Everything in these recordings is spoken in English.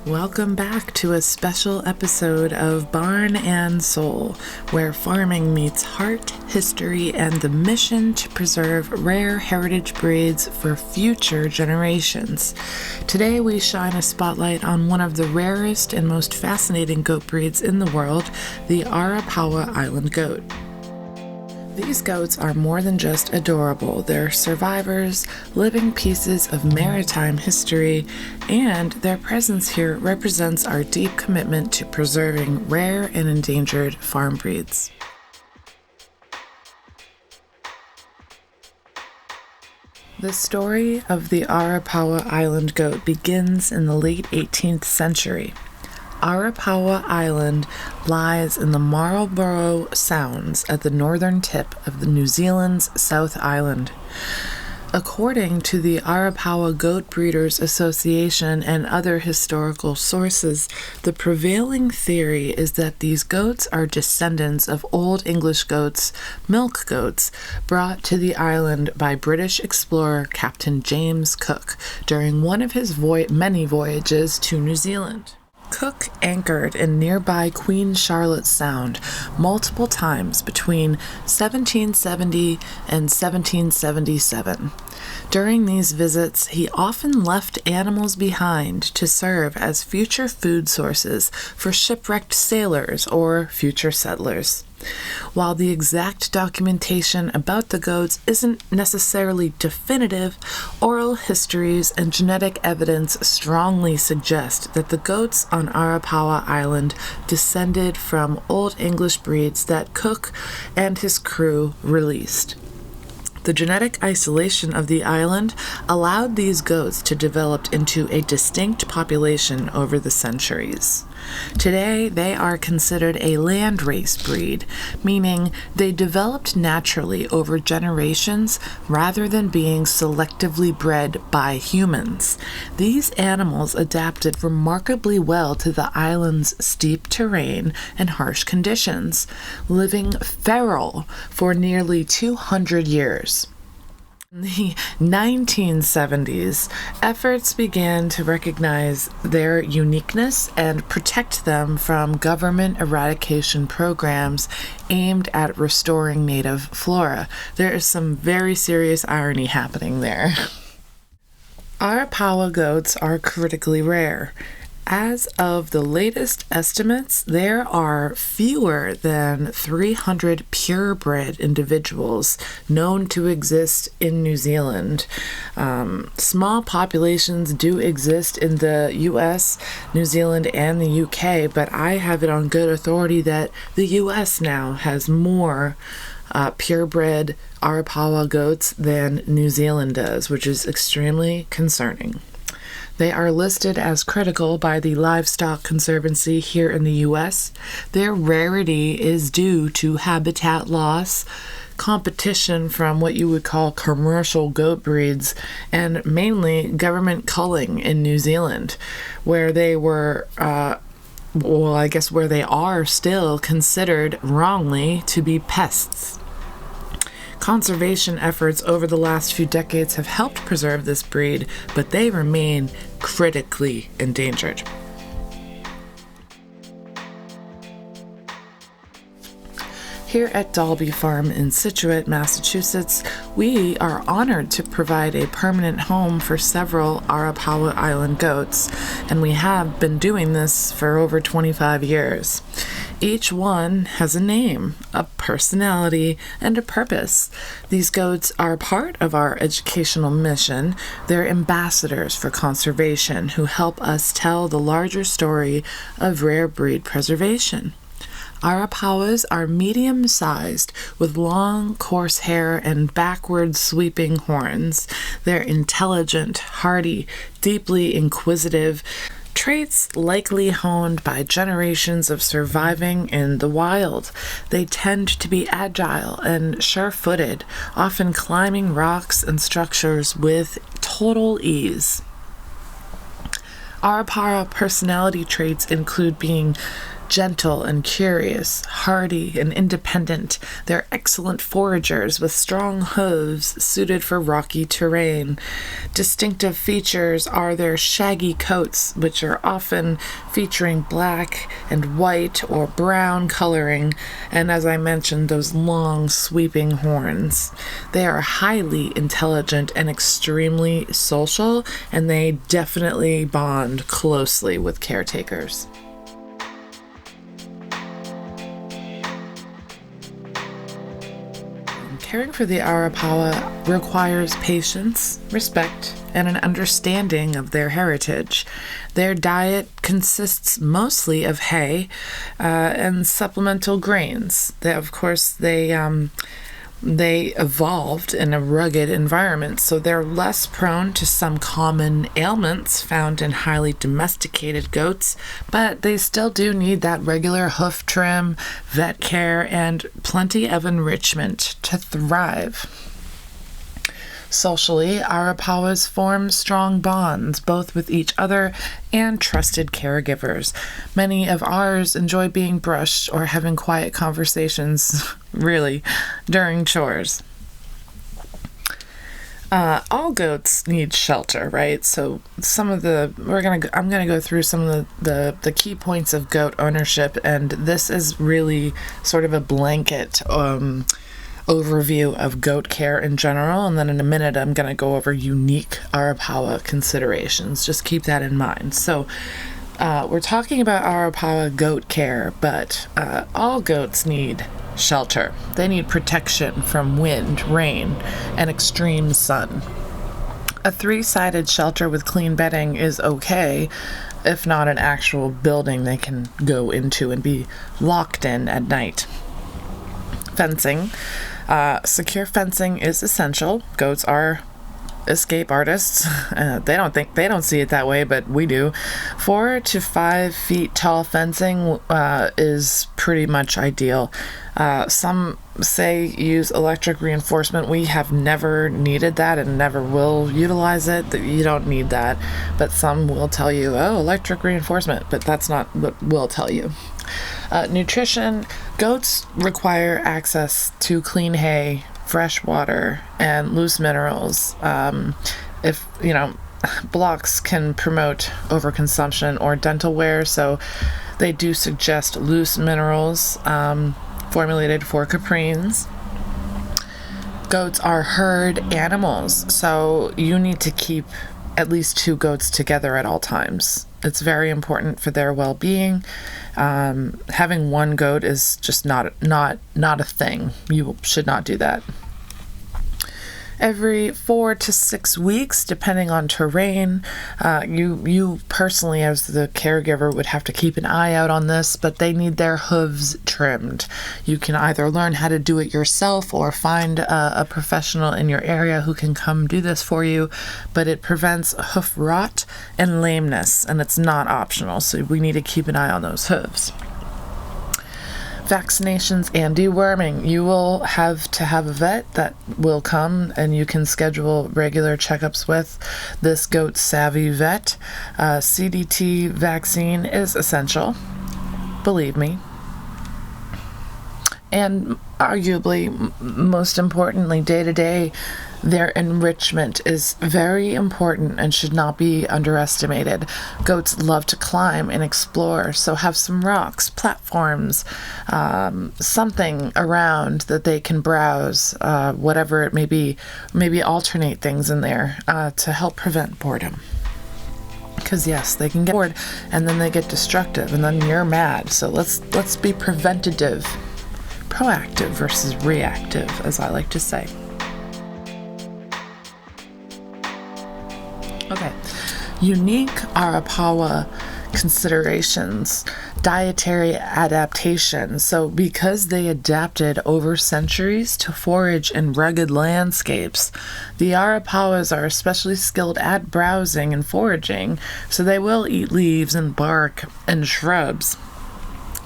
Welcome back to a special episode of Barn and Soul, where farming meets heart, history, and the mission to preserve rare heritage breeds for future generations. Today we shine a spotlight on one of the rarest and most fascinating goat breeds in the world, the Arapawa Island Goat. These goats are more than just adorable. They're survivors, living pieces of maritime history, and their presence here represents our deep commitment to preserving rare and endangered farm breeds. The story of the Arapawa Island Goat begins in the late 18th century. Arapawa Island lies in the Marlborough Sounds at the northern tip of the New Zealand's South Island. According to the Arapawa Goat Breeders Association and other historical sources, the prevailing theory is that these goats are descendants of Old English goats, milk goats, brought to the island by British explorer Captain James Cook during one of his many voyages to New Zealand. Cook anchored in nearby Queen Charlotte Sound multiple times between 1770 and 1777. During these visits, he often left animals behind to serve as future food sources for shipwrecked sailors or future settlers. While the exact documentation about the goats isn't necessarily definitive, oral histories and genetic evidence strongly suggest that the goats on Arapawa Island descended from Old English breeds that Cook and his crew released. The genetic isolation of the island allowed these goats to develop into a distinct population over the centuries. Today, they are considered a landrace breed, meaning they developed naturally over generations rather than being selectively bred by humans. These animals adapted remarkably well to the island's steep terrain and harsh conditions, living feral for nearly 200 years. In the 1970s, efforts began to recognize their uniqueness and protect them from government eradication programs aimed at restoring native flora. There is some very serious irony happening there. Arapawa goats are critically rare. As of the latest estimates, there are fewer than 300 purebred individuals known to exist in New Zealand. Small populations do exist in the US, New Zealand, and the UK, but I have it on good authority that the US now has more purebred Arapawa goats than New Zealand does, which is extremely concerning. They are listed as critical by the Livestock Conservancy here in the U.S. Their rarity is due to habitat loss, competition from what you would call commercial goat breeds, and mainly government culling in New Zealand, where they were, where they are still considered wrongly to be pests. Conservation efforts over the last few decades have helped preserve this breed, but they remain critically endangered. Here at Dalby Farm in Scituate, Massachusetts, we are honored to provide a permanent home for several Arapawa Island goats, and we have been doing this for over 25 years. Each one has a name, a personality, and a purpose. These goats are part of our educational mission. They're ambassadors for conservation who help us tell the larger story of rare breed preservation. Arapawas are medium-sized with long, coarse hair and backward sweeping horns. They're intelligent, hardy, deeply inquisitive, traits likely honed by generations of surviving in the wild. They tend to be agile and sure-footed, often climbing rocks and structures with total ease. Arapawa personality traits include being gentle and curious, hardy and independent. They're excellent foragers with strong hooves suited for rocky terrain. Distinctive features are their shaggy coats, which are often featuring black and white or brown coloring, and as I mentioned, those long sweeping horns. They are highly intelligent and extremely social, and they definitely bond closely with caretakers. Caring for the Arapawa requires patience, respect, and an understanding of their heritage. Their diet consists mostly of hay and supplemental grains. They evolved in a rugged environment, so they're less prone to some common ailments found in highly domesticated goats, but they still do need that regular hoof trim, vet care, and plenty of enrichment to thrive. Socially, Arapawas form strong bonds, both with each other and trusted caregivers. Many of ours enjoy being brushed or having quiet conversations, really, during chores. All goats need shelter, right? So I'm gonna go through some of the key points of goat ownership, and this is really sort of a blanket overview of goat care in general, and then in a minute I'm going to go over unique Arapawa considerations. Just keep that in mind. So we're talking about Arapawa goat care, but all goats need shelter. They need protection from wind, rain, and extreme sun. A 3-sided shelter with clean bedding is okay, if not an actual building they can go into and be locked in at night. Fencing. Secure fencing is essential. Goats are escape artists. They don't see it that way, but we do. 4 to 5 feet tall fencing is pretty much ideal. Some say use electric reinforcement. We have never needed that and never will utilize it. You don't need that, but some will tell you, electric reinforcement, but that's not what we'll tell you. Nutrition. Goats require access to clean hay, fresh water, and loose minerals. Blocks can promote overconsumption or dental wear, so they do suggest loose minerals formulated for caprines. Goats are herd animals, so you need to keep at least 2 goats together at all times. It's very important for their well-being. Having 1 goat is just not a thing. You should not do that. Every 4 to 6 weeks, depending on terrain, you personally, as the caregiver, would have to keep an eye out on this, but they need their hooves trimmed. You can either learn how to do it yourself or find a professional in your area who can come do this for you, but it prevents hoof rot and lameness, and it's not optional, so we need to keep an eye on those hooves. Vaccinations and deworming. You will have to have a vet that will come, and you can schedule regular checkups with this goat savvy vet. CDT vaccine is essential, believe me. And arguably, most importantly, day to day, their enrichment is very important and should not be underestimated. Goats love to climb and explore, so have some rocks, platforms, something around that they can browse, whatever it may be. Maybe alternate things in there to help prevent boredom. Because yes, they can get bored and then they get destructive and then you're mad. So let's be preventative, proactive versus reactive, as I like to say. Okay, unique Arapawa considerations, dietary adaptation. So because they adapted over centuries to forage in rugged landscapes, the Arapawas are especially skilled at browsing and foraging, so they will eat leaves and bark and shrubs.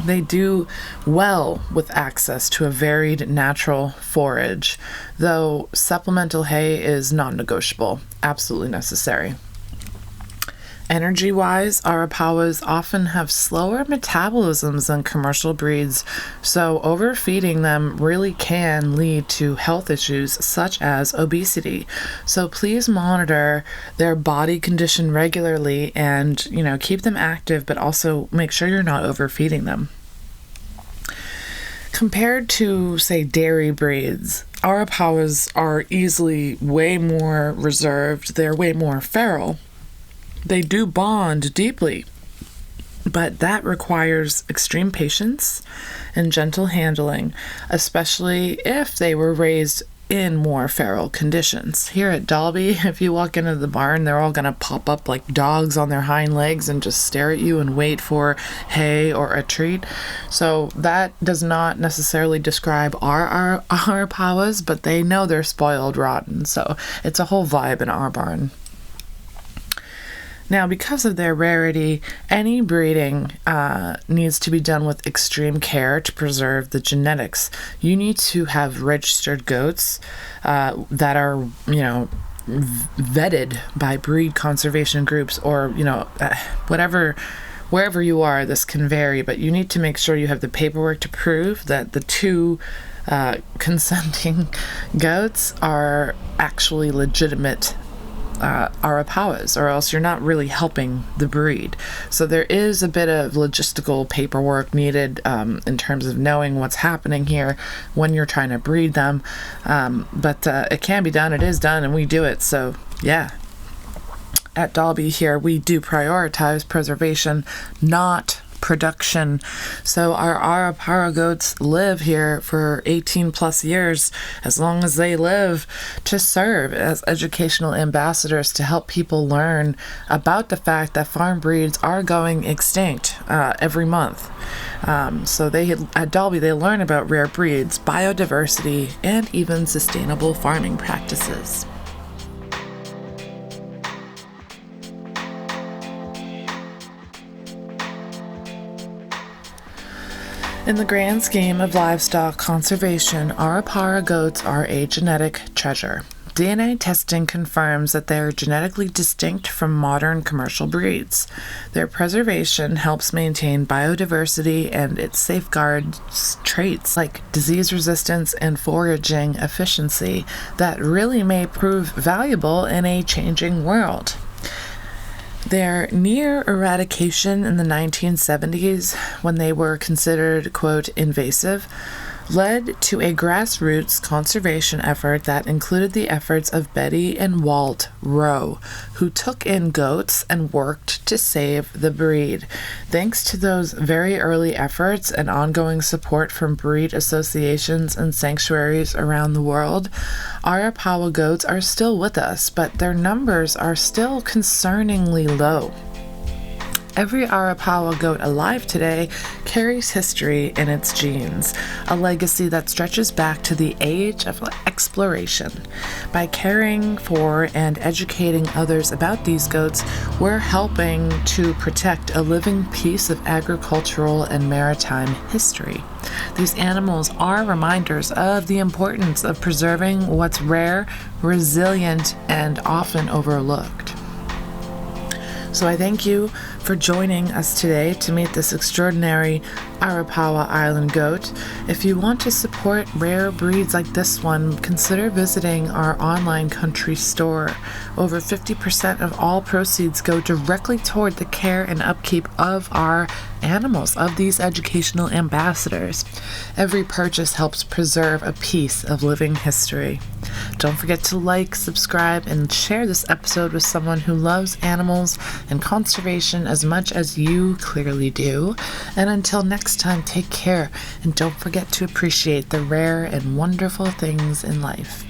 They do well with access to a varied natural forage, though supplemental hay is non-negotiable, absolutely necessary. Energy-wise, Arapawas often have slower metabolisms than commercial breeds, so overfeeding them really can lead to health issues such as obesity. So please monitor their body condition regularly and, keep them active, but also make sure you're not overfeeding them. Compared to, say, dairy breeds, Arapawas are easily way more reserved. They're way more feral. They do bond deeply, but that requires extreme patience and gentle handling, especially if they were raised in more feral conditions. Here at Dalby, if you walk into the barn, they're all going to pop up like dogs on their hind legs and just stare at you and wait for hay or a treat. So that does not necessarily describe our Arapawas, but they know they're spoiled rotten. So it's a whole vibe in our barn. Now, because of their rarity, any breeding needs to be done with extreme care to preserve the genetics. You need to have registered goats that are, vetted by breed conservation groups or, wherever you are, this can vary, but you need to make sure you have the paperwork to prove that the two consenting goats are actually legitimate Arapawas, or else you're not really helping the breed. So there is a bit of logistical paperwork needed in terms of knowing what's happening here when you're trying to breed them, but it can be done. It is done, and we do it. So yeah, at Dalby here we do prioritize preservation, not production. So our Arapawa goats live here for 18 plus years, as long as they live, to serve as educational ambassadors to help people learn about the fact that farm breeds are going extinct every month. So at Dalby, they learn about rare breeds, biodiversity, and even sustainable farming practices. In the grand scheme of livestock conservation, Arapawa goats are a genetic treasure. DNA testing confirms that they are genetically distinct from modern commercial breeds. Their preservation helps maintain biodiversity, and it safeguards traits like disease resistance and foraging efficiency that really may prove valuable in a changing world. Their near eradication in the 1970s, when they were considered, quote, invasive, led to a grassroots conservation effort that included the efforts of Betty and Walt Rowe, who took in goats and worked to save the breed. Thanks to those very early efforts and ongoing support from breed associations and sanctuaries around the world, Arapawa goats are still with us, but their numbers are still concerningly low. Every Arapawa goat alive today carries history in its genes, a legacy that stretches back to the age of exploration. By caring for and educating others about these goats, we're helping to protect a living piece of agricultural and maritime history. These animals are reminders of the importance of preserving what's rare, resilient, and often overlooked. So I thank you for joining us today to meet this extraordinary Arapawa Island Goat. If you want to support rare breeds like this one, consider visiting our online country store. Over 50% of all proceeds go directly toward the care and upkeep of our animals, of these educational ambassadors. Every purchase helps preserve a piece of living history. Don't forget to like, subscribe, and share this episode with someone who loves animals and conservation as much as you clearly do. And until next time, take care, and don't forget to appreciate the rare and wonderful things in life.